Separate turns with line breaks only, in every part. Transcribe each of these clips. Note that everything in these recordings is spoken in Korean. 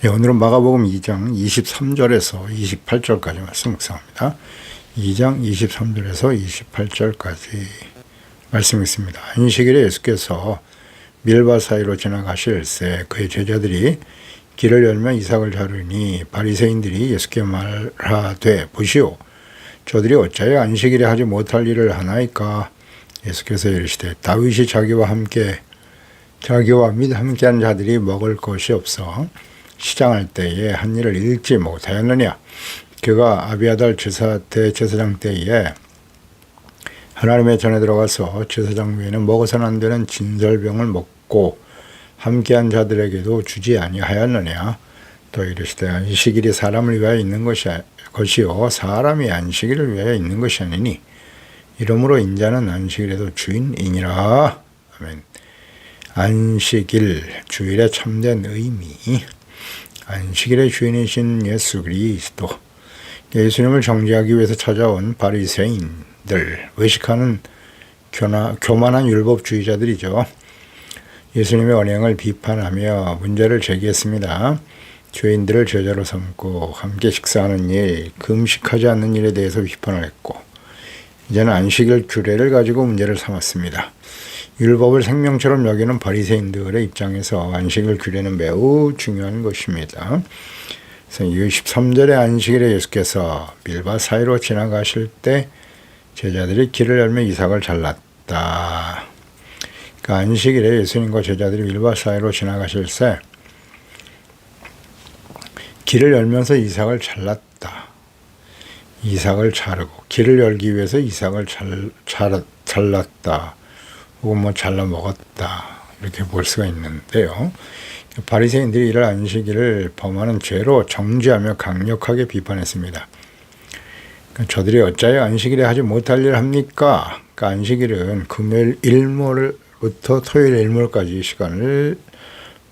네, 오늘은 마가복음 2장 23절에서 28절까지 말씀 묵상합니다. 2장 23절에서 28절까지 말씀 있습니다. 안식일에 예수께서 밀밭 사이로 지나가실새 그의 제자들이 길을 열며 이삭을 자르니 바리새인들이 예수께 말하되 보시오 저들이 어찌하여 안식일에 하지 못할 일을 하나이까. 예수께서 이르시되 다윗이 자기와 및 함께한 자들이 먹을 것이 없어 시장할 때에 한 일을 읽지 못하였느냐. 그가 아비아달 대제사장 때에 하나님의 전에 들어가서 제사장 외에는 먹어서는 안 되는 진설병을 먹고 함께한 자들에게도 주지 아니하였느냐. 또 이르시되 안식일이 사람을 위하여 있는 것이요 사람이 안식일을 위하여 있는 것이 아니니 이러므로 인자는 안식일에도 주인이니라. 아멘. 안식일, 주일의 참된 의미, 안식일의 주인이신 예수 그리스도, 예수님을 정죄하기 위해서 찾아온 바리새인들, 외식하는 교만한 율법주의자들이죠. 예수님의 언행을 비판하며 문제를 제기했습니다. 죄인들을 제자로 삼고 함께 식사하는 일, 금식하지 않는 일에 대해서 비판을 했고, 이제는 안식일 규례를 가지고 문제를 삼았습니다. 율법을 생명처럼 여기는 바리새인들의 입장에서 안식일 규례는 매우 중요한 것입니다. 그래서 23절의 안식일에 예수께서 밀밭 사이로 지나가실 때 제자들이 길을 열며 이삭을 잘랐다. 그러니까 안식일에 예수님과 제자들이 밀밭 사이로 지나가실새 길을 열면서 이삭을 잘랐다. 이삭을 자르고 길을 열기 위해서 이삭을 잘랐다. 혹은 잘라 먹었다. 이렇게 볼 수가 있는데요. 바리새인들이 이를 안식일을 범하는 죄로 정죄하며 강력하게 비판했습니다. 그러니까 저들이 어찌하여 안식일에 하지 못할 일을 합니까? 그러니까 안식일은 금요일 일몰부터 토요일 일몰까지 시간을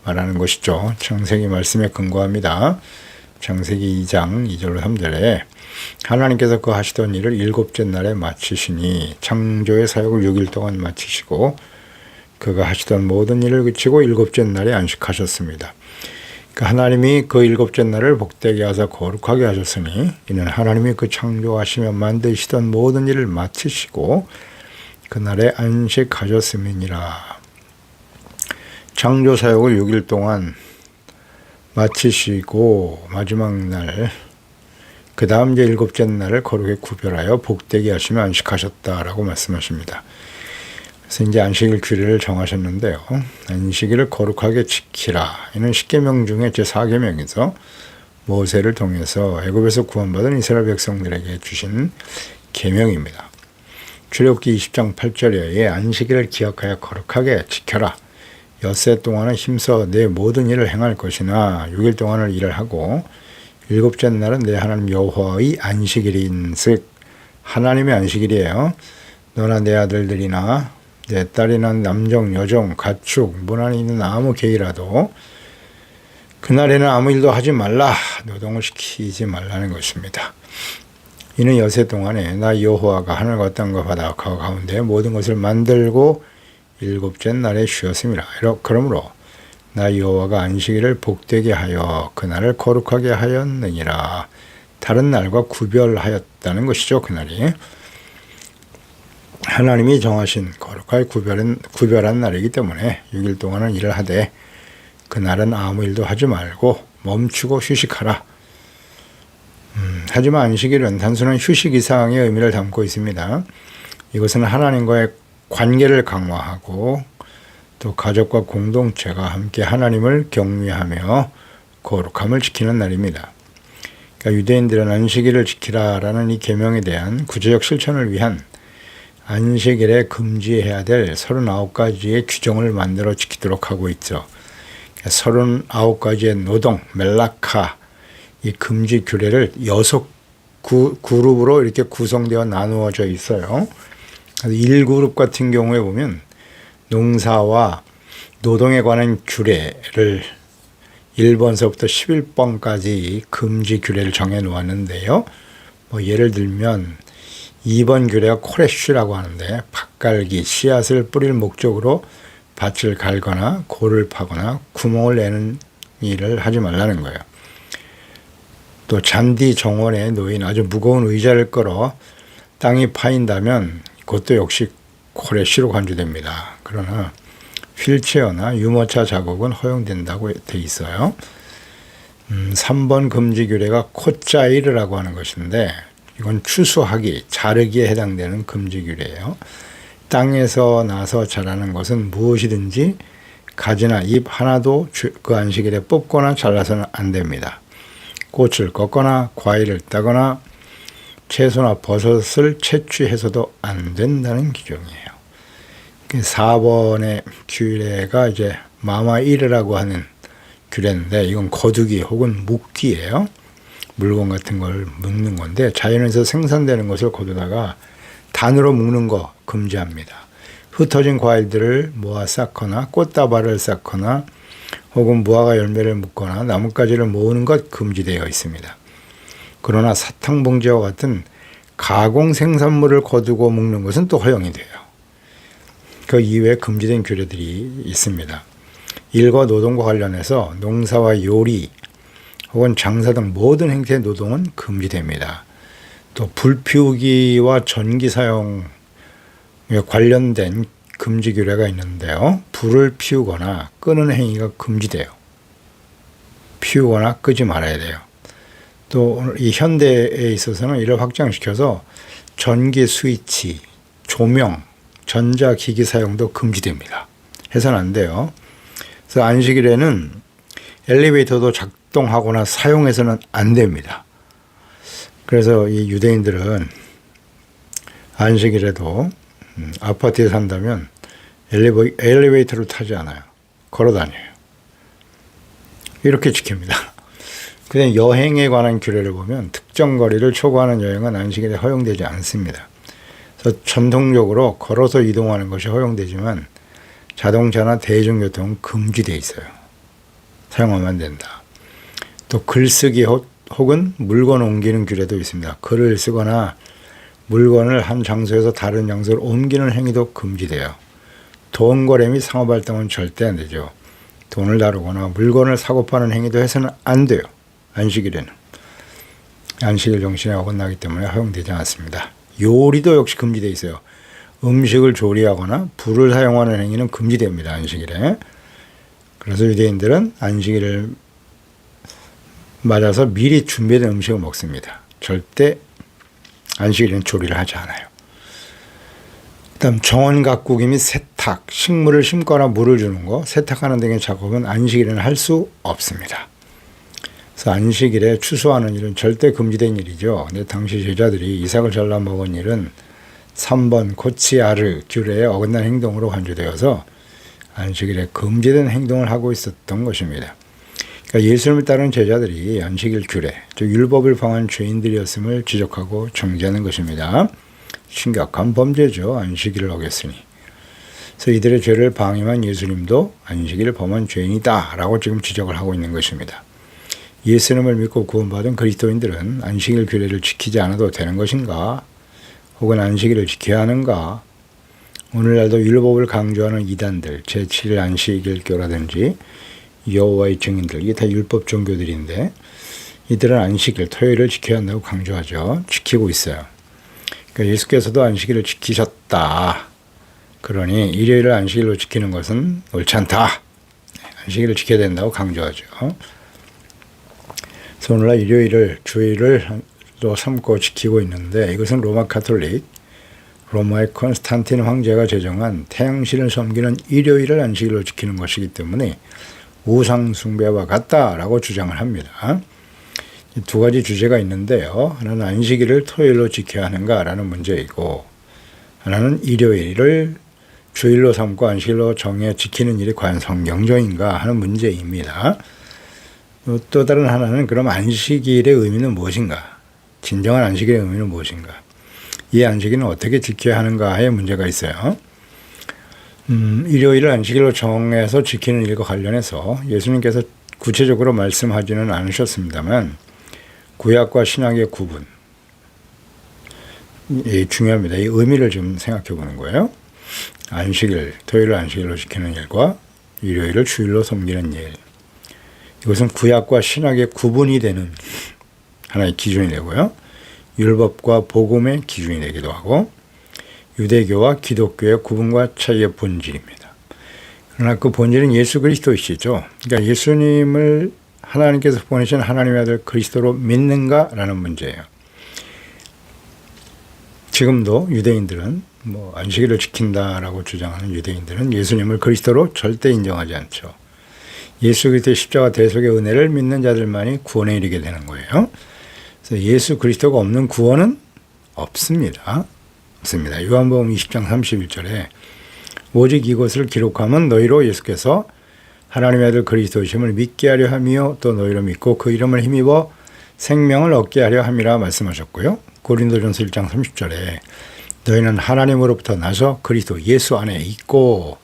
말하는 것이죠. 창세기 말씀에 근거합니다. 창세기 2장 2절로 3절에 하나님께서 그 하시던 일을 일곱째 날에 마치시니 창조의 사역을 6일 동안 마치시고 그가 하시던 모든 일을 그치고 일곱째 날에 안식하셨습니다. 그러니까 하나님이 그 일곱째 날을 복되게 하사 거룩하게 하셨으니 이는 하나님이 그 창조하시며 만드시던 모든 일을 마치시고 그날에 안식하셨음이니라. 창조 사역을 6일 동안 마치시고 마지막 날 그 다음 이제 일곱째 날을 거룩에 구별하여 복되게 하시며 안식하셨다라고 말씀하십니다. 그래서 이제 안식일 규례를 정하셨는데요. 안식일을 거룩하게 지키라. 이는 10계명 중에 제4계명에서 모세를 통해서 애굽에서 구원받은 이스라엘 백성들에게 주신 계명입니다. 출애굽기 20장 8절에 안식일을 기억하여 거룩하게 지켜라. 엿새 동안은 힘써 내 모든 일을 행할 것이나 6일 동안을 일을 하고 일곱째 날은 내 하나님 여호와의 안식일인즉 하나님의 안식일이에요. 너나 내 아들들이나 내 딸이나 남종 여종 가축 문 안에 있는 아무 개이라도 그날에는 아무 일도 하지 말라. 노동을 시키지 말라는 것입니다. 이는 엿새 동안에 나 여호와가 하늘과 땅과 바다 가운데 모든 것을 만들고 일곱째 날에 쉬었습니다. 그러므로 나 여호와가 안식일을 복되게 하여 그날을 거룩하게 하였느니라. 다른 날과 구별하였다는 것이죠. 그날이 하나님이 정하신 거룩하게 구별한 날이기 때문에 6일 동안은 일을 하되 그날은 아무 일도 하지 말고 멈추고 휴식하라. 하지만 안식일은 단순한 휴식 이상의 의미를 담고 있습니다. 이것은 하나님과의 관계를 강화하고 또 가족과 공동체가 함께 하나님을 경외하며 거룩함을 지키는 날입니다. 그러니까 유대인들은 안식일을 지키라라는 이 계명에 대한 구체적 실천을 위한 안식일에 금지해야 될 39가지의 규정을 만들어 지키도록 하고 있죠. 39가지의 노동, 멜라카, 이 금지 규례를 6그룹으로 이렇게 구성되어 나누어져 있어요. 1그룹 같은 경우에 보면 농사와 노동에 관한 규례를 1번서부터 11번까지 금지 규례를 정해 놓았는데요. 예를 들면 2번 규례가 코레쉬라고 하는데 밭갈기, 씨앗을 뿌릴 목적으로 밭을 갈거나 골을 파거나 구멍을 내는 일을 하지 말라는 거예요. 또 잔디 정원에 놓인 아주 무거운 의자를 끌어 땅이 파인다면 그것도 역시 고래시로 간주됩니다. 그러나 휠체어나 유모차 작업은 허용된다고 돼 있어요. 3번 금지 규례가 콧자이르라고 하는 것인데 이건 추수하기, 자르기에 해당되는 금지 규례예요. 땅에서 나서 자라는 것은 무엇이든지 가지나 잎 하나도 그 안식일에 뽑거나 잘라서는 안 됩니다. 꽃을 꺾거나 과일을 따거나 채소나 버섯을 채취해서도 안 된다는 규정이에요. 4번의 규례가 이제 마마이르라고 하는 규례인데 이건 거두기 혹은 묶기예요. 물건 같은 걸 묶는 건데 자연에서 생산되는 것을 거두다가 단으로 묶는 거 금지합니다. 흩어진 과일들을 모아 쌓거나 꽃다발을 쌓거나 혹은 무화과 열매를 묶거나 나뭇가지를 모으는 것 금지되어 있습니다. 그러나 사탕봉지와 같은 가공 생산물을 거두고 묶는 것은 또 허용이 돼요. 그 이외에 금지된 규례들이 있습니다. 일과 노동과 관련해서 농사와 요리 혹은 장사 등 모든 행태의 노동은 금지됩니다. 또 불 피우기와 전기 사용에 관련된 금지 규례가 있는데요. 불을 피우거나 끄는 행위가 금지돼요. 피우거나 끄지 말아야 돼요. 또 이 현대에 있어서는 이를 확장시켜서 전기 스위치, 조명, 전자기기 사용도 금지됩니다. 해서는 안 돼요. 그래서 안식일에는 엘리베이터도 작동하거나 사용해서는 안 됩니다. 그래서 이 유대인들은 안식일에도 아파트에 산다면 엘리베이터를 타지 않아요. 걸어 다녀요. 이렇게 지킵니다. 그냥 여행에 관한 규례를 보면 특정 거리를 초과하는 여행은 안식일에 허용되지 않습니다. 그래서 전통적으로 걸어서 이동하는 것이 허용되지만 자동차나 대중교통은 금지되어 있어요. 사용하면 안 된다. 또 글쓰기 혹은 물건 옮기는 규례도 있습니다. 글을 쓰거나 물건을 한 장소에서 다른 장소로 옮기는 행위도 금지돼요. 돈 거래 및 상호발동은 절대 안 되죠. 돈을 다루거나 물건을 사고 파는 행위도 해서는 안 돼요. 안식일에는. 안식일 정신에 어긋나기 때문에 허용되지 않습니다. 요리도 역시 금지되어 있어요. 음식을 조리하거나 불을 사용하는 행위는 금지됩니다. 안식일에. 그래서 유대인들은 안식일을 맞아서 미리 준비된 음식을 먹습니다. 절대 안식일에는 조리를 하지 않아요. 그다음 정원 가꾸기 및 세탁, 식물을 심거나 물을 주는 거, 세탁하는 등의 작업은 안식일에는 할 수 없습니다. 그래서 안식일에 추수하는 일은 절대 금지된 일이죠. 근데 당시 제자들이 이삭을 잘라 먹은 일은 3번 코치아르 규례에 어긋난 행동으로 간주되어서 안식일에 금지된 행동을 하고 있었던 것입니다. 그러니까 예수님을 따르는 제자들이 안식일 규례, 즉 율법을 범한 죄인들이었음을 지적하고 정죄하는 것입니다. 심각한 범죄죠. 안식일을 어겼으니. 그래서 이들의 죄를 방임한 예수님도 안식일을 범한 죄인이다 라고 지금 지적을 하고 있는 것입니다. 예수님을 믿고 구원받은 그리스도인들은 안식일 규례를 지키지 않아도 되는 것인가? 혹은 안식일을 지켜야 하는가? 오늘날도 율법을 강조하는 이단들, 제7일 안식일교라든지 여호와의 증인들, 이게 다 율법 종교들인데 이들은 안식일, 토요일을 지켜야 한다고 강조하죠. 지키고 있어요. 그러니까 예수께서도 안식일을 지키셨다. 그러니 일요일을 안식일로 지키는 것은 옳지 않다. 안식일을 지켜야 된다고 강조하죠. 그래서 오늘날 일요일을 주일로 삼고 지키고 있는데 이것은 로마 카톨릭, 로마의 콘스탄틴 황제가 제정한 태양신을 섬기는 일요일을 안식일로 지키는 것이기 때문에 우상 숭배와 같다라고 주장을 합니다. 두 가지 주제가 있는데요. 하나는 안식일을 토요일로 지켜야 하는가라는 문제이고 하나는 일요일을 주일로 삼고 안식일로 정해 지키는 일이 과연 성경적인가 하는 문제입니다. 또 다른 하나는 그럼 안식일의 의미는 무엇인가? 진정한 안식일의 의미는 무엇인가? 이 안식일은 어떻게 지켜야 하는가에 문제가 있어요. 일요일을 안식일로 정해서 지키는 일과 관련해서 예수님께서 구체적으로 말씀하지는 않으셨습니다만 구약과 신약의 구분, 중요합니다. 이 의미를 좀 생각해 보는 거예요. 안식일, 토요일을 안식일로 지키는 일과 일요일을 주일로 섬기는 일. 이것은 구약과 신약의 구분이 되는 하나의 기준이 되고요. 율법과 복음의 기준이 되기도 하고 유대교와 기독교의 구분과 차이의 본질입니다. 그러나 그 본질은 예수 그리스도이시죠. 그러니까 예수님을 하나님께서 보내신 하나님의 아들 그리스도로 믿는가라는 문제예요. 지금도 유대인들은 안식일을 지킨다라고 주장하는 유대인들은 예수님을 그리스도로 절대 인정하지 않죠. 예수 그리스도의 십자가 대속의 은혜를 믿는 자들만이 구원에 이르게 되는 거예요. 그래서 예수 그리스도가 없는 구원은 없습니다. 없습니다. 요한복음 20장 31절에 오직 이것을 기록하면 너희로 예수께서 하나님의 아들 그리스도이심을 믿게 하려 함이요 또 너희로 믿고 그 이름을 힘입어 생명을 얻게 하려 함이라 말씀하셨고요. 고린도전서 1장 30절에 너희는 하나님으로부터 나서 그리스도 예수 안에 있고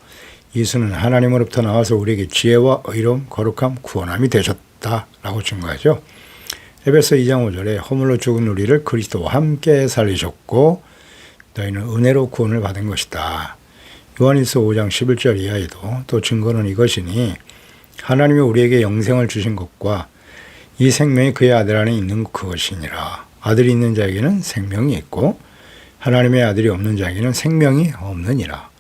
예수는 하나님으로부터 나와서 우리에게 지혜와 의로움, 거룩함, 구원함이 되셨다라고 증거하죠. 에베소 2장 5절에 허물로 죽은 우리를 그리스도와 함께 살리셨고 너희는 은혜로 구원을 받은 것이다. 요한일서 5장 11절 이하에도 또 증거는 이것이니 하나님이 우리에게 영생을 주신 것과 이 생명이 그의 아들 안에 있는 그것이니라. 아들이 있는 자에게는 생명이 있고 하나님의 아들이 없는 자에게는 생명이 없느니라.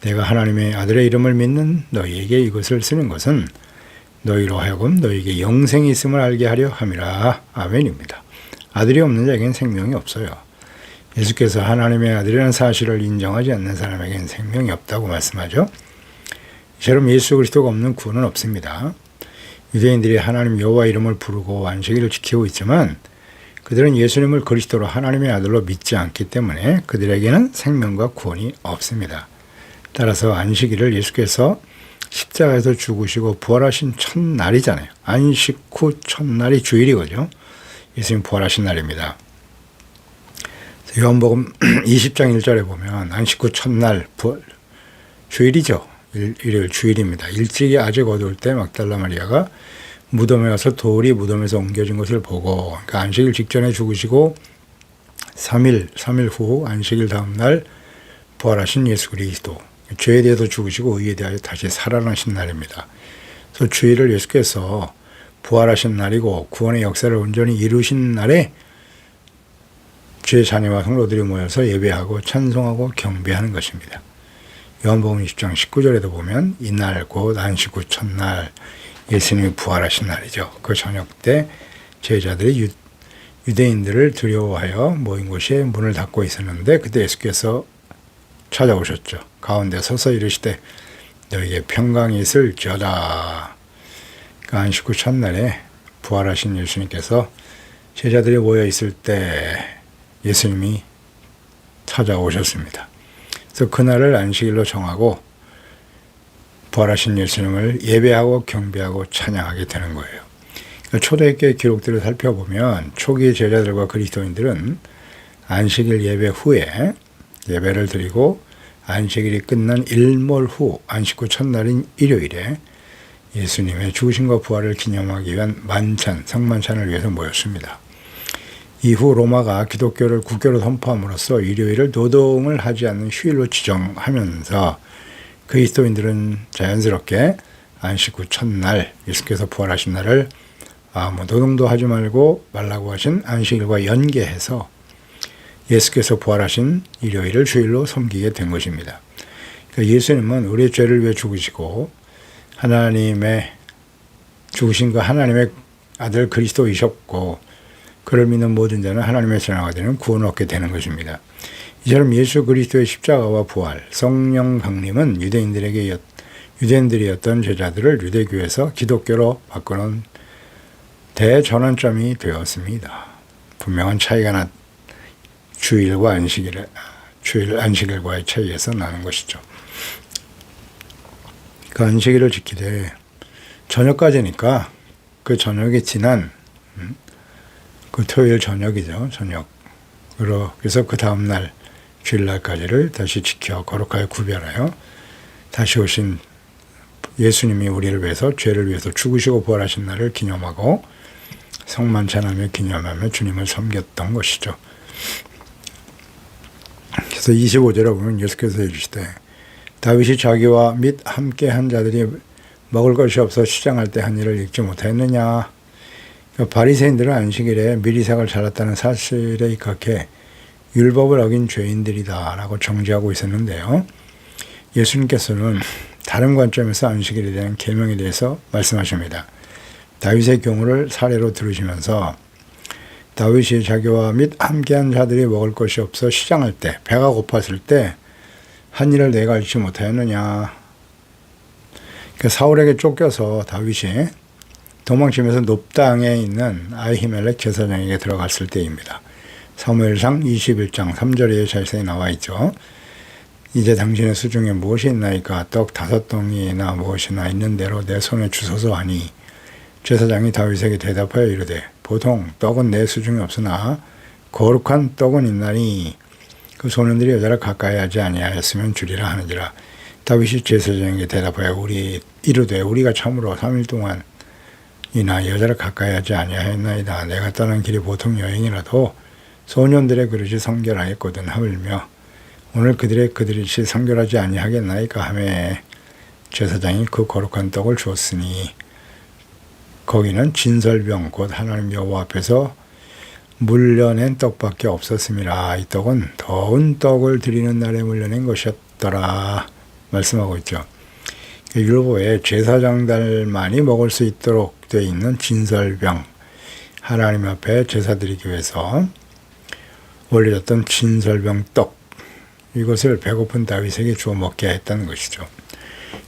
내가 하나님의 아들의 이름을 믿는 너희에게 이것을 쓰는 것은 너희로 하여금 너희에게 영생이 있음을 알게 하려 함이라. 아멘입니다. 아들이 없는 자에게는 생명이 없어요. 예수께서 하나님의 아들이라는 사실을 인정하지 않는 사람에게는 생명이 없다고 말씀하죠. 이처럼 예수 그리스도가 없는 구원은 없습니다. 유대인들이 하나님 여호와 이름을 부르고 안식일을 지키고 있지만 그들은 예수님을 그리스도로 하나님의 아들로 믿지 않기 때문에 그들에게는 생명과 구원이 없습니다. 따라서 안식일을 예수께서 십자가에서 죽으시고 부활하신 첫날이잖아요. 안식 후 첫날이 주일이거든요. 예수님 부활하신 날입니다. 요한복음 20장 1절에 보면 안식 후 첫날 주일이죠. 일요일 주일입니다. 일찍이 아직 어두울 때 막달라 마리아가 무덤에 와서 돌이 무덤에서 옮겨진 것을 보고 그러니까 안식일 직전에 죽으시고 3일 후 안식일 다음 날 부활하신 예수 그리스도 죄에 대해서 죽으시고 의에 대하여 다시 살아나신 날입니다. 그래서 주일을 예수께서 부활하신 날이고 구원의 역사를 온전히 이루신 날에 주의 자녀와 성도들이 모여서 예배하고 찬송하고 경배하는 것입니다. 요한복음 20장 19절에도 보면 이날 곧 안식 후 첫날 예수님이 부활하신 날이죠. 그 저녁 때 제자들이 유대인들을 두려워하여 모인 곳에 문을 닫고 있었는데 그때 예수께서 찾아오셨죠. 가운데 서서 이르시되 너희에게 평강이 있을지어다. 그러니까 안식 후 첫날에 부활하신 예수님께서 제자들이 모여 있을 때 예수님이 찾아오셨습니다. 그래서 그날을 안식일로 정하고 부활하신 예수님을 예배하고 경배하고 찬양하게 되는 거예요. 초대교회 기록들을 살펴보면 초기 제자들과 그리스도인들은 안식일 예배 후에 예배를 드리고 안식일이 끝난 일몰 후 안식 후 첫날인 일요일에 예수님의 죽으심과 부활을 기념하기 위한 만찬, 성만찬을 위해서 모였습니다. 이후 로마가 기독교를 국교로 선포함으로써 일요일을 노동을 하지 않는 휴일로 지정하면서 그리스도인들은 자연스럽게 안식 후 첫날 예수께서 부활하신 날을 노동도 하지 말라고 하신 안식일과 연계해서 예수께서 부활하신 일요일을 주일로 섬기게 된 것입니다. 그러니까 예수님은 우리의 죄를 위해 죽으시고 하나님의 죽으신 하나님의 아들 그리스도이셨고 그를 믿는 모든 자는 하나님의 자녀가 되는 구원을 얻게 되는 것입니다. 이처럼 예수 그리스도의 십자가와 부활, 성령 강림은 유대인들이었던 제자들을 유대교에서 기독교로 바꾸는 대전환점이 되었습니다. 분명한 차이가 주일 안식일과의 차이에서 나는 것이죠. 그 안식일을 지키되 저녁까지니까 그 저녁이 지난 그 토요일 저녁이죠. 그래서 그 다음날 주일날까지를 다시 지켜 거룩하게 구별하여 다시 오신 예수님이 우리를 위해서 죄를 위해서 죽으시고 부활하신 날을 기념하고 성만찬하며 기념하며 주님을 섬겼던 것이죠. 그래서 25절에 보면 예수께서 이르시되 다윗이 자기와 및 함께 한 자들이 먹을 것이 없어 시장할 때 한 일을 읽지 못했느냐. 바리새인들은 안식일에 미리삭을 잘랐다는 사실에 입각해 율법을 어긴 죄인들이다라고 정죄하고 있었는데요. 예수님께서는 다른 관점에서 안식일에 대한 계명에 대해서 말씀하십니다. 다윗의 경우를 사례로 들으시면서 다윗이 자기와 및 함께한 자들이 먹을 것이 없어 시장할 때, 배가 고팠을 때 한 일을 내가 읽지 못하였느냐. 사울에게 쫓겨서 다윗이 도망치면서 높당에 있는 아히멜렉 제사장에게 들어갔을 때입니다. 사무엘상 21장 3절에 자세히 나와 있죠. 이제 당신의 수중에 무엇이 있나이까? 떡 5덩이나 무엇이나 있는 대로 내 손에 주소서 하니 제사장이 다윗에게 대답하여 이르되 보통 떡은 내 수중에 없으나 거룩한 떡은 있나니 그 소년들이 여자를 가까이 하지 아니하였으면 주리라 하는지라. 다윗이 제사장에게 대답하여 이르되 우리가 참으로 3일 동안이나 여자를 가까이 하지 아니하였나이다. 내가 떠난 길이 보통 여행이라도 소년들의 그릇이 성결하였거든 하물며 오늘 그들의 그릇이 성결하지 아니하겠나이까 하매 제사장이 그 거룩한 떡을 주었으니 거기는 진설병 곧 하나님 여호와 앞에서 물려낸 떡밖에 없었음이라. 이 떡은 더운 떡을 드리는 날에 물려낸 것이었더라 말씀하고 있죠. 율법에 제사장들만이 먹을 수 있도록 되어 있는 진설병, 하나님 앞에 제사 드리기 위해서 올려졌던 진설병 떡, 이것을 배고픈 다윗에게 주어 먹게 했다는 것이죠.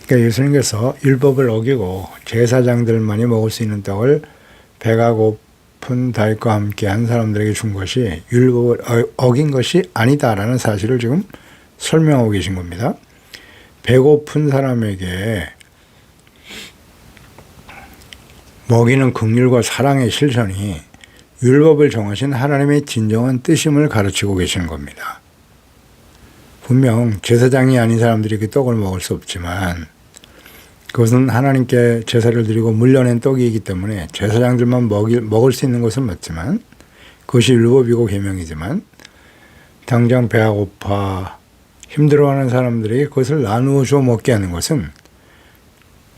그러니까 예수님께서 율법을 어기고 제사장들만이 먹을 수 있는 떡을 배가 고픈 다윗과 함께 한 사람들에게 준 것이 율법을 어긴 것이 아니다라는 사실을 지금 설명하고 계신 겁니다. 배고픈 사람에게 먹이는 긍휼과 사랑의 실천이 율법을 정하신 하나님의 진정한 뜻임을 가르치고 계시는 겁니다. 분명 제사장이 아닌 사람들이 그 떡을 먹을 수 없지만 그것은 하나님께 제사를 드리고 물려낸 떡이기 때문에 제사장들만 먹을 수 있는 것은 맞지만 그것이 율법이고 계명이지만 당장 배가 고파 힘들어하는 사람들에게 그것을 나누어 주어 먹게 하는 것은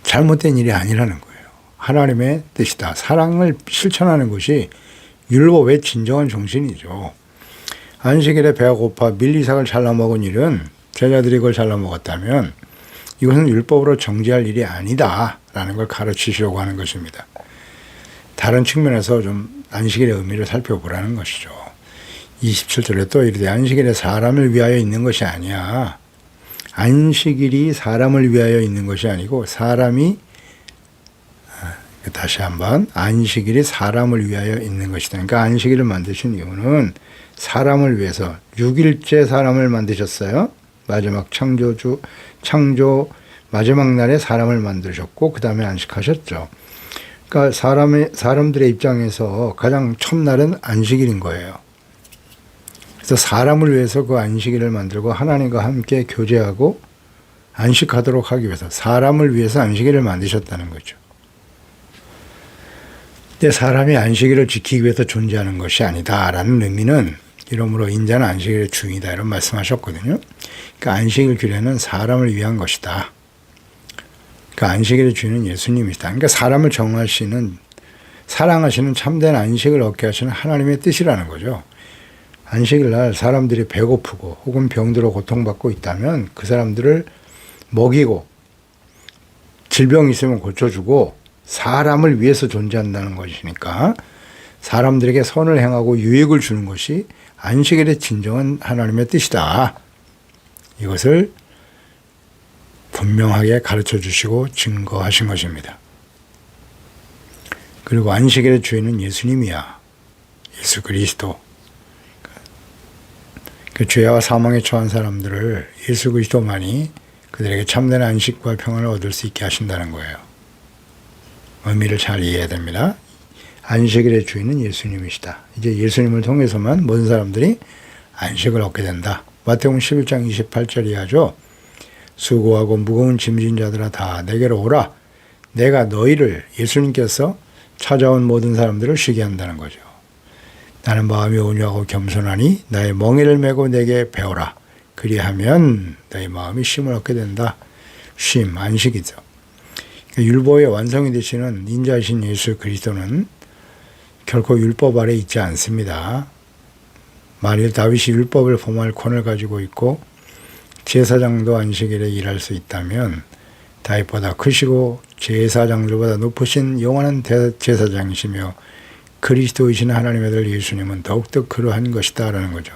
잘못된 일이 아니라는 거예요. 하나님의 뜻이다. 사랑을 실천하는 것이 율법의 진정한 정신이죠. 안식일에 배가 고파 밀리삭을 잘라 먹은 일은 제자들이 그걸 잘라 먹었다면 이것은 율법으로 정죄할 일이 아니다라는 걸 가르치시려고 하는 것입니다. 다른 측면에서 좀 안식일의 의미를 살펴보라는 것이죠. 27절에 또 이르되 안식일에 사람을 위하여 있는 것이 아니야. 안식일이 사람을 위하여 있는 것이 아니고 사람이 다시 한번 안식일이 사람을 위하여 있는 것이다. 그러니까 안식일을 만드신 이유는 사람을 위해서 6일째 사람을 만드셨어요. 마지막 창조 마지막 날에 사람을 만드셨고 그 다음에 안식하셨죠. 그러니까 사람들의 입장에서 가장 첫날은 안식일인 거예요. 그래서 사람을 위해서 그 안식일을 만들고 하나님과 함께 교제하고 안식하도록 하기 위해서 사람을 위해서 안식일을 만드셨다는 거죠. 근데 사람이 안식일을 지키기 위해서 존재하는 것이 아니다라는 의미는 이러므로 인자는 안식일의 주인이다 이런 말씀하셨거든요. 그러니까 안식일 규례는 사람을 위한 것이다. 그러니까 안식일의 주인은 예수님이시다. 그러니까 사람을 정하시는 사랑하시는 참된 안식을 얻게 하시는 하나님의 뜻이라는 거죠. 안식일 날 사람들이 배고프고 혹은 병들어 고통받고 있다면 그 사람들을 먹이고 질병이 있으면 고쳐주고 사람을 위해서 존재한다는 것이니까 사람들에게 선을 행하고 유익을 주는 것이 안식일의 진정한 하나님의 뜻이다. 이것을 분명하게 가르쳐 주시고 증거하신 것입니다. 그리고 안식일의 주인은 예수님이야. 예수 그리스도. 그 죄와 사망에 처한 사람들을 예수 그리스도만이 그들에게 참된 안식과 평안을 얻을 수 있게 하신다는 거예요. 의미를 잘 이해해야 됩니다. 안식일의 주인은 예수님이시다. 이제 예수님을 통해서만 모든 사람들이 안식을 얻게 된다. 마태복음 11장 28절 이하죠. 수고하고 무거운 짐진 자들아 다 내게로 오라. 내가 너희를 예수님께서 찾아온 모든 사람들을 쉬게 한다는 거죠. 나는 마음이 온유하고 겸손하니 나의 멍에를 메고 내게 배우라. 그리하면 너희 마음이 쉼을 얻게 된다. 쉼, 안식이죠. 율법의 완성이 되시는 인자이신 예수 그리스도는 결코 율법 아래 있지 않습니다. 만일 다윗이 율법을 범할 권을 가지고 있고 제사장도 안식일에 일할 수 있다면 다윗보다 크시고 제사장들보다 높으신 영원한 제사장이시며 그리스도이신 하나님의 아들 예수님은 더욱더 그러한 것이다 라는 거죠.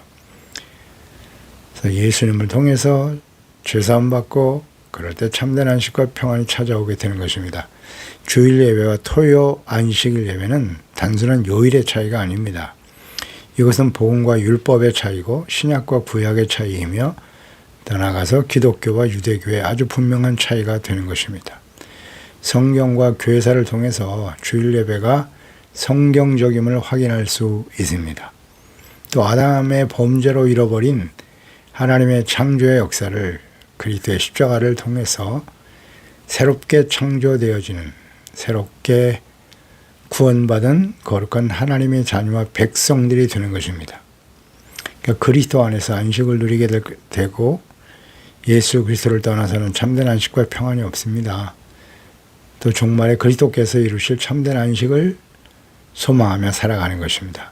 그래서 예수님을 통해서 죄사함 받고 그럴 때 참된 안식과 평안이 찾아오게 되는 것입니다. 주일 예배와 토요 안식일 예배는 단순한 요일의 차이가 아닙니다. 이것은 복음과 율법의 차이고 신약과 구약의 차이이며 더 나아가서 기독교와 유대교의 아주 분명한 차이가 되는 것입니다. 성경과 교회사를 통해서 주일 예배가 성경적임을 확인할 수 있습니다. 또 아담의 범죄로 잃어버린 하나님의 창조의 역사를 그리스도의 십자가를 통해서 새롭게 창조되어지는, 새롭게 구원받은 거룩한 하나님의 자녀와 백성들이 되는 것입니다. 그러니까 그리스도 안에서 안식을 누리게 되고 예수 그리스도를 떠나서는 참된 안식과 평안이 없습니다. 또 종말에 그리스도께서 이루실 참된 안식을 소망하며 살아가는 것입니다.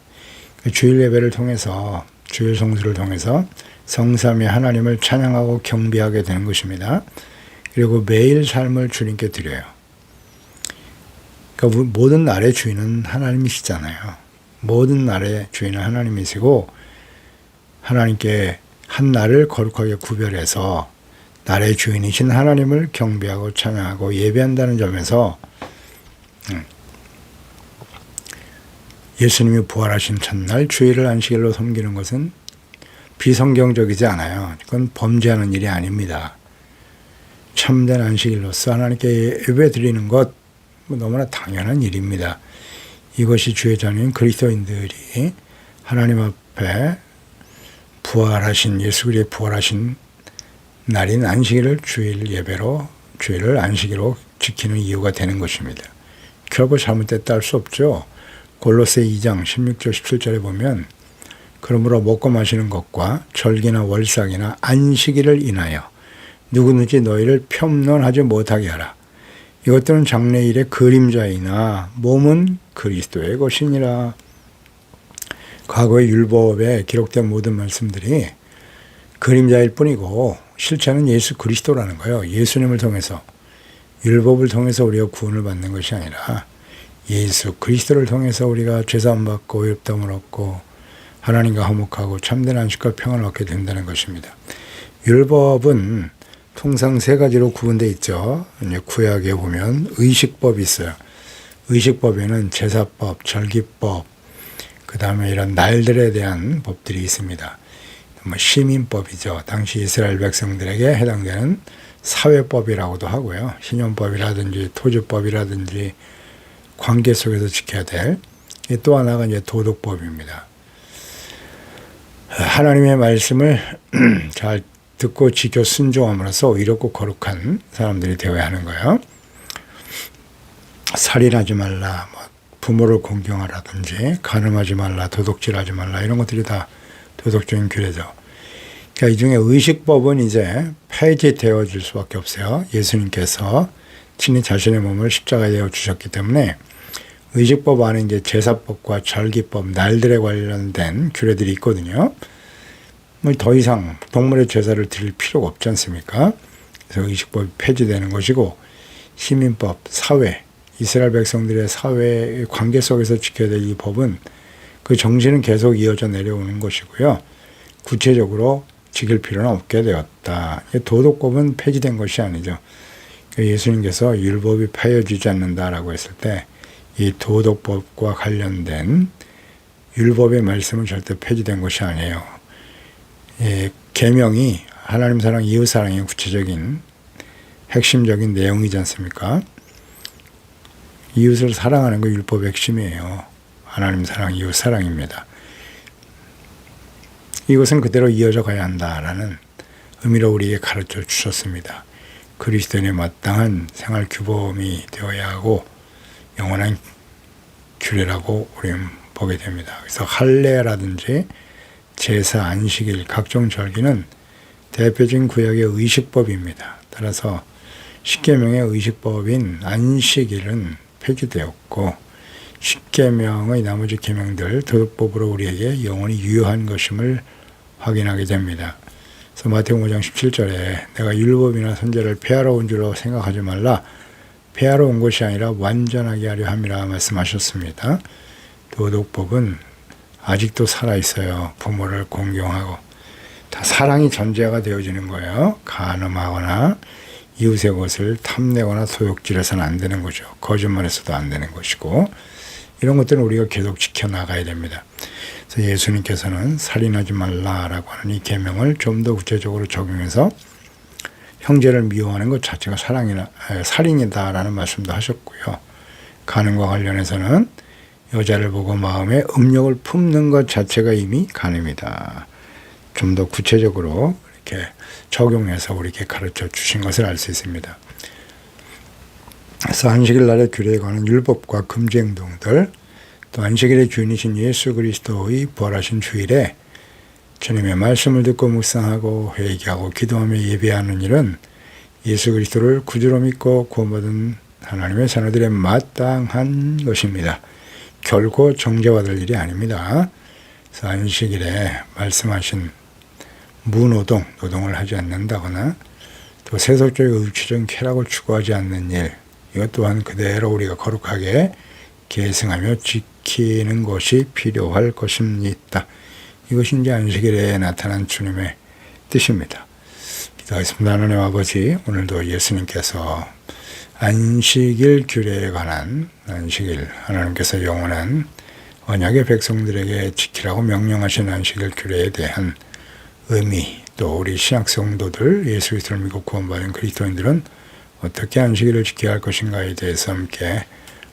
주일 예배를 통해서, 주일 성수를 통해서 성삼위 하나님을 찬양하고 경배하게 되는 것입니다. 그리고 매일 삶을 주님께 드려요. 그러니까 모든 날의 주인은 하나님이시잖아요. 모든 날의 주인은 하나님이시고 하나님께 한 날을 거룩하게 구별해서 날의 주인이신 하나님을 경배하고 찬양하고 예배한다는 점에서 예수님이 부활하신 첫날 주일을 안식일로 섬기는 것은 비성경적이지 않아요. 그건 범죄하는 일이 아닙니다. 참된 안식일로서 하나님께 예배 드리는 것 너무나 당연한 일입니다. 이것이 주의 자녀인 그리스도인들이 하나님 앞에 부활하신 예수 그리스도의 부활하신 날인 안식일을 주일 예배로, 주일을 안식일로 지키는 이유가 되는 것입니다. 결코 잘못됐다 할 수 없죠. 골로새 2장 16절 17절에 보면 그러므로 먹고 마시는 것과 절기나 월삭이나 안식일을 인하여 누구든지 너희를 편론하지 못하게 하라. 이것들은 장래일의 그림자이나 몸은 그리스도의 것이니라. 과거의 율법에 기록된 모든 말씀들이 그림자일 뿐이고 실체는 예수 그리스도라는 거예요. 예수님을 통해서, 율법을 통해서 우리가 구원을 받는 것이 아니라 예수 그리스도를 통해서 우리가 죄사함 받고 의롭다함을 얻고 하나님과 화목하고 참된 안식과 평안을 얻게 된다는 것입니다. 율법은 통상 세 가지로 구분되어 있죠. 구약에 보면 의식법이 있어요. 의식법에는 제사법, 절기법, 그 다음에 이런 날들에 대한 법들이 있습니다. 시민법이죠. 당시 이스라엘 백성들에게 해당되는 사회법이라고도 하고요. 신용법이라든지 토지법이라든지 관계 속에서 지켜야 될 또 하나가 이제 도덕법입니다. 하나님의 말씀을 잘 듣고 지켜 순종함으로써 의롭고 거룩한 사람들이 되어야 하는 거예요. 살인하지 말라, 부모를 공경하라든지 간음하지 말라, 도둑질하지 말라 이런 것들이 다 도덕적인 규례죠. 그러니까 이 중에 의식법은 이제 폐지되어질 수밖에 없어요. 예수님께서 친히 자신의 몸을 십자가에 내어 주셨기 때문에 의식법 안에 이제 제사법과 절기법, 날들에 관련된 규례들이 있거든요. 더 이상 동물의 제사를 드릴 필요가 없지 않습니까? 그래서 의식법이 폐지되는 것이고 시민법, 사회, 이스라엘 백성들의 사회의 관계 속에서 지켜야 될 이 법은 그 정신은 계속 이어져 내려오는 것이고요. 구체적으로 지킬 필요는 없게 되었다. 도덕법은 폐지된 것이 아니죠. 예수님께서 율법이 폐해지지 않는다라고 했을 때 이 도덕법과 관련된 율법의 말씀은 절대 폐지된 것이 아니에요. 계명이 하나님 사랑, 이웃 사랑의 구체적인 핵심적인 내용이지 않습니까? 이웃을 사랑하는 거 율법의 핵심이에요. 하나님 사랑, 이웃 사랑입니다. 이것은 그대로 이어져 가야 한다라는 의미로 우리에게 가르쳐 주셨습니다. 그리스도인에 마땅한 생활 규범이 되어야 하고 영원한 규례라고 우리는 보게 됩니다. 그래서 할례라든지 제사, 안식일, 각종 절기는 대표적인 구약의 의식법입니다. 따라서 십계명의 의식법인 안식일은 폐지되었고 십계명의 나머지 계명들 도덕법으로 우리에게 영원히 유효한 것임을 확인하게 됩니다. 그래서 마태복음 5장 17절에 내가 율법이나 선제를 폐하러 온 줄로 생각하지 말라. 폐하러 온 것이 아니라 완전하게 하려 함이라 말씀하셨습니다. 도덕법은 아직도 살아있어요. 부모를 공경하고 다 사랑이 전제가 되어지는 거예요. 간음하거나 이웃의 것을 탐내거나 소욕질해서는 안 되는 거죠. 거짓말해서도 안 되는 것이고 이런 것들은 우리가 계속 지켜나가야 됩니다. 그래서 예수님께서는 살인하지 말라라고 하는 이 계명을 좀 더 구체적으로 적용해서 형제를 미워하는 것 자체가 살인이다라는 말씀도 하셨고요. 간음과 관련해서는 여자를 보고 마음에 음욕을 품는 것 자체가 이미 간음이다. 좀 더 구체적으로 이렇게 적용해서 우리에게 가르쳐 주신 것을 알 수 있습니다. 그래서 안식일 날의 규례에 관한 율법과 금지 행동들, 또 안식일의 주인이신 예수 그리스도의 부활하신 주일에 주님의 말씀을 듣고 묵상하고 회개하고 기도하며 예배하는 일은 예수 그리스도를 구주로 믿고 구원받은 하나님의 자녀들의 마땅한 것입니다. 결코 정죄받을 일이 아닙니다. 그래서 안식일에 말씀하신 무노동, 노동을 하지 않는다거나 또 세속적인 의치적인 쾌락을 추구하지 않는 일, 이것 또한 그대로 우리가 거룩하게 계승하며 지키는 것이 필요할 것입니다. 이것이 이제 안식일에 나타난 주님의 뜻입니다. 기도하겠습니다. 하나님 아버지, 오늘도 예수님께서 안식일 규례에 관한 안식일, 하나님께서 영원한 언약의 백성들에게 지키라고 명령하신 안식일 규례에 대한 의미, 또 우리 신약 성도들, 예수 그리스도를 믿고 구원받은 그리스도인들은 어떻게 안식일을 지켜야 할 것인가에 대해서 함께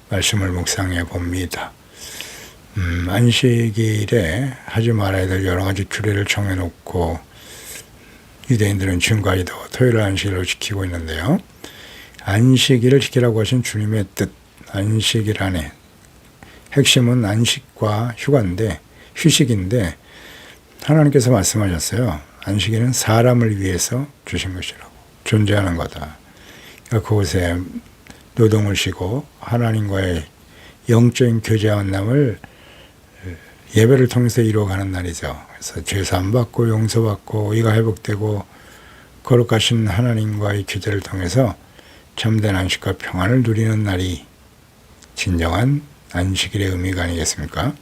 말씀을 묵상해 봅니다. 안식일에 하지 말아야 될 여러 가지 규례를 정해놓고 유대인들은 지금까지도 토요일 안식일로 지키고 있는데요. 안식일을 지키라고 하신 주님의 뜻, 안식일 안에 핵심은 안식과 휴식인데 하나님께서 말씀하셨어요. 안식일은 사람을 위해서 주신 것이라고, 존재하는 거다. 그러니까 그곳에 노동을 쉬고 하나님과의 영적인 교제와 만남을 예배를 통해서 이루어가는 날이죠. 그래서 죄사함 받고 용서받고 의가 회복되고 거룩하신 하나님과의 교제를 통해서 참된 안식과 평안을 누리는 날이 진정한 안식일의 의미가 아니겠습니까?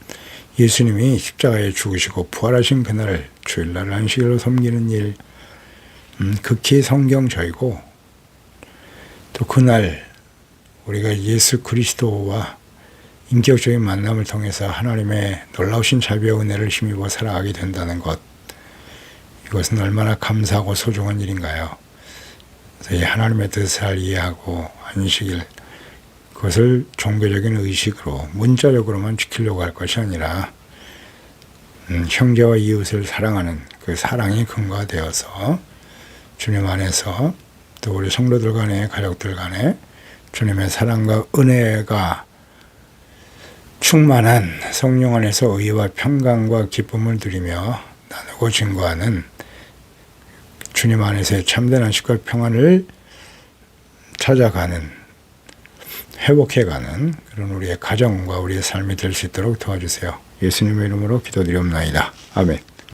예수님이 십자가에 죽으시고 부활하신 그날 주일날 안식일로 섬기는 일, 극히 성경적이고 또 그날 우리가 예수 그리스도와 인격적인 만남을 통해서 하나님의 놀라우신 자비와 은혜를 힘입어 살아가게 된다는 것, 이것은 얼마나 감사하고 소중한 일인가요? 그래서 이 하나님의 뜻을 이해하고 안식일, 그것을 종교적인 의식으로 문자적으로만 지키려고 할 것이 아니라 형제와 이웃을 사랑하는 그 사랑이 근거가 되어서 주님 안에서 또 우리 성도들 간에 가족들 간에 주님의 사랑과 은혜가 충만한 성령 안에서 의와 평강과 기쁨을 누리며 나누고 증거하는 주님 안에서의 참된 안식과 평안을 찾아가는, 회복해가는 그런 우리의 가정과 우리의 삶이 될 수 있도록 도와주세요. 예수님의 이름으로 기도드리옵나이다. 아멘.